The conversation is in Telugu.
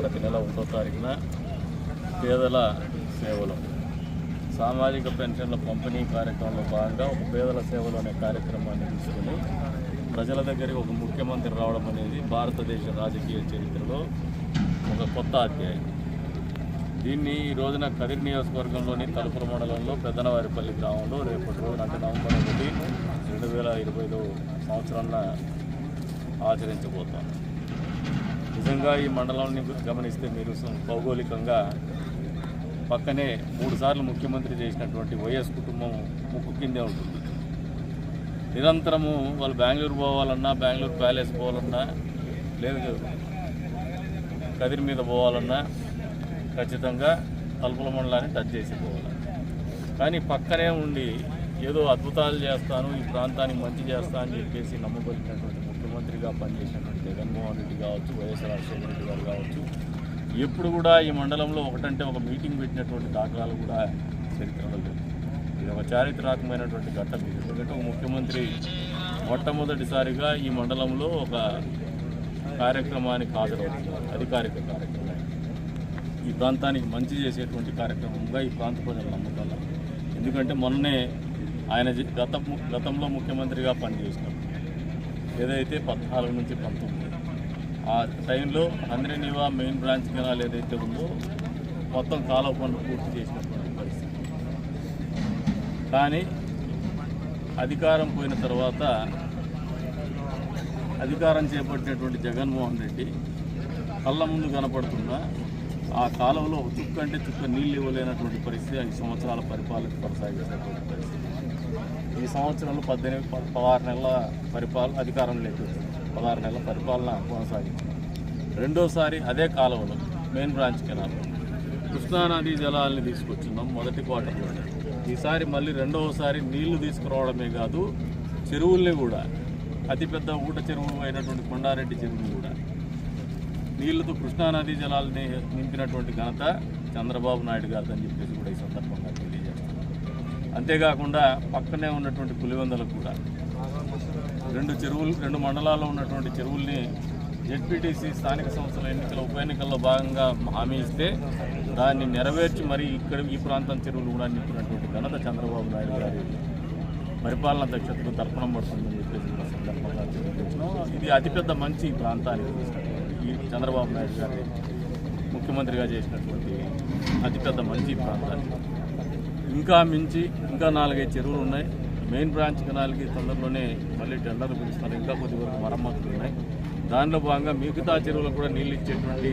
ప్రతి నెల 1వ తారీఖున పేదల సేవలు సామాజిక పెన్షన్ల పంపిణీ కార్యక్రమంలో భాగంగా ఒక పేదల సేవలు అనే కార్యక్రమాన్ని తీసుకుని ప్రజల దగ్గరికి ఒక ముఖ్యమంత్రి రావడం అనేది భారతదేశ రాజకీయ చరిత్రలో ఒక కొత్త అధ్యాయం. దీన్ని ఈ రోజున కదిరి నియోజకవర్గంలోని తలుపుల మండలంలో పెద్దనవారిపల్లి గ్రామంలో రేపటి రోజున అంటే నవంబర్ 1, 2025 సంవత్సరాన ఆచరించబోతాం. నిజంగా ఈ మండలాన్ని గమనిస్తే మీరు భౌగోళికంగా పక్కనే 3 సార్లు ముఖ్యమంత్రి చేసినటువంటి వైఎస్ కుటుంబం ముక్కు కిందే ఉంటుంది. నిరంతరము వాళ్ళు బెంగళూరు పోవాలన్నా, బెంగళూరు ప్యాలెస్ పోవాలన్నా, లేదు కదిరి మీద పోవాలన్నా ఖచ్చితంగా తలుపుల మండలాన్ని టచ్ చేసి పోవాలి. కానీ పక్కనే ఉండి ఏదో అద్భుతాలు చేస్తాను, ఈ ప్రాంతానికి మంచి చేస్తా అని చెప్పేసి నమ్మబలినటువంటి ముఖ్యమంత్రిగా పనిచేసినటువంటి జగన్మోహన్ రెడ్డి కావచ్చు, వైఎస్ రాజశేఖర రెడ్డి గారు కావచ్చు, ఎప్పుడు కూడా ఈ మండలంలో ఒకటంటే ఒక మీటింగ్ పెట్టినటువంటి దాఖలాలు కూడా చరిత్రలో లేవు. ఇది ఒక చారిత్రాత్మకమైనటువంటి ఘట్టం. ఎందుకంటే ఒక ముఖ్యమంత్రి మొట్టమొదటిసారిగా ఈ మండలంలో ఒక కార్యక్రమానికి హాజరవుతున్నారు. అధికారిక కార్యక్రమం, ఈ ప్రాంతానికి మంచి చేసేటువంటి కార్యక్రమంగా ఈ ప్రాంత ప్రజలు నమ్ముతున్నారు. ఎందుకంటే మొన్నే ఆయన గతంలో ముఖ్యమంత్రిగా పనిచేసినారు. ఏదైతే 14 నుంచి 19 ఆ టైంలో హంద్రీనివా మెయిన్ బ్రాంచ్ కెనాల్ ఏదైతే ఉందో మొత్తం కాలువ పనులు పూర్తి చేసినటువంటి పరిస్థితి. కానీ అధికారం పోయిన తర్వాత అధికారం చేపట్టినటువంటి జగన్మోహన్ రెడ్డి కళ్ళ ముందు కనపడుతున్న ఆ కాలంలో చుక్క అంటే చుక్క నీళ్ళు ఇవ్వలేనటువంటి పరిస్థితి 5 సంవత్సరాల పరిపాలన కొనసాగేటటువంటి పరిస్థితి. ఈ సంవత్సరంలో 16 నెలల అధికారం లేదు, 16 నెలల పరిపాలన కొనసాగింది. రెండోసారి అదే కాలంలో మెయిన్ బ్రాంచ్ కెనాల్ కృష్ణానదీ జలాలని తీసుకొచ్చున్నాం మొదటి క్వార్టర్లో. ఈసారి మళ్ళీ రెండవసారి నీళ్లు తీసుకురావడమే కాదు, చెరువుల్ని కూడా అతిపెద్ద ఊట చెరువు అయినటువంటి కొండారెడ్డి చెరువుని కూడా నీళ్లతో కృష్ణానదీ జలాలని నింపినటువంటి ఘనత చంద్రబాబు నాయుడు గారు అని చెప్పేసి కూడా ఈ సందర్భంగా తెలియజేస్తారు. అంతేకాకుండా పక్కనే ఉన్నటువంటి పులివెందులకు కూడా 2 మండలాల్లో ఉన్నటువంటి చెరువుల్ని జెడ్పీటీసీ స్థానిక సంస్థల ఉప ఎన్నికల్లో భాగంగా హామీ ఇస్తే దాన్ని నెరవేర్చి మరి ఇక్కడ ఈ ప్రాంతం చెరువులు కూడా నింపినటువంటి ఘనత చంద్రబాబు నాయుడు గారి పరిపాలనా దక్షతకు తర్పణం పడుతుందని చెప్పేసి కూడా సందర్భంగా తెలియజేస్తున్నాం. ఇది అతిపెద్ద మంచి ప్రాంతానికి ఈ చంద్రబాబు నాయుడు గారి ముఖ్యమంత్రిగా చేసినటువంటి అతిపెద్ద మంచి ప్రాంతానికి ఇంకా మించి ఇంకా 4-5 చెరువులు ఉన్నాయి. మెయిన్ బ్రాంచ్ కెనాల్కి తొందరలోనే మళ్ళీ టెండర్లు పిలుస్తారు. ఇంకా కొద్ది వరకు మరమ్మతులు ఉన్నాయి. దానిలో భాగంగా మిగతా చెరువులకు కూడా నీళ్ళు ఇచ్చేటువంటి